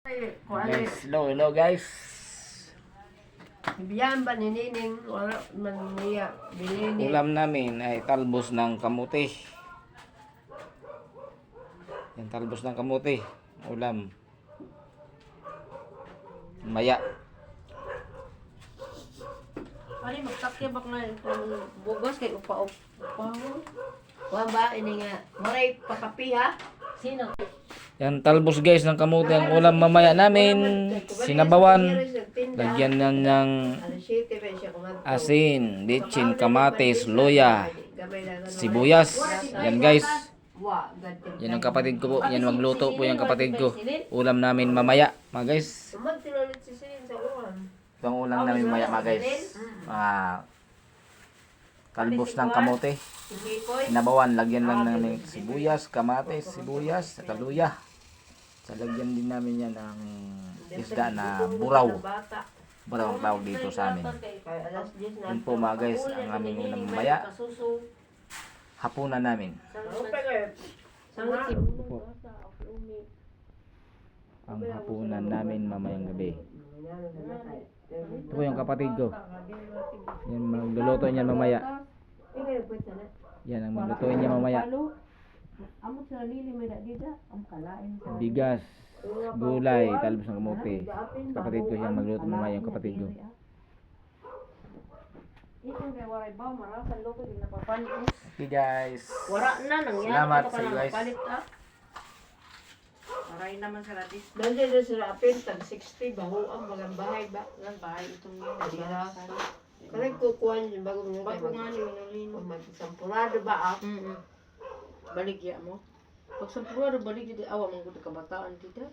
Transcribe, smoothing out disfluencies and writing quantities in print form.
Guys, hello guys. Biyan ba ni Nining? Wala man niya bilini. Ulam namin ay talbos ng kamuti. Yan, talbos ng kamuti. Ulam. Maya. Ano magtakyabak nga itong bugos kay upa-upa. Wa ba ini nga moray pakapiha? Sino? Yan, talbos guys ng kamuti ang ulam mamaya namin. Sinabawan. Lagyan na ng asin, litsin, kamatis, luya, sibuyas. Yan guys. Yan ang kapatid ko po. Yan magluto po yung kapatid ko. Ulam namin mamaya mga guys. Ito ang ulam namin mamaya mga guys. Talbos ng kamote. Sinabawan. Lagyan lang namin sibuyas, kamatis, sibuyas, at luya. Sa lagyan din namin yan ng isda na buraw. Buraw ang tawag dito sa amin. Yun po mga guys, ang aming ulam mamaya. Hapunan namin. Ang hapunan namin mamayang gabi. Ito po yung kapatid ko. Yan, magluluto niyan mamaya. Yan ang maglutuin niya mamaya. Bigas, gulay, talbos ng kamote. Kapatid ko siyang magluto mamaya yung kapatid ko. Okay guys. Salamat sa iyo guys. Maray naman sa radis. Nandiyan na sila apin, tag 60, baho ang magang bahay ba? Ang bahay itong yun. Karang kukuhan yung bagong yung bago nga yung magsampurado ba ako? Baligya mo? Pag sampurado baligya di awa mong kabataan dito.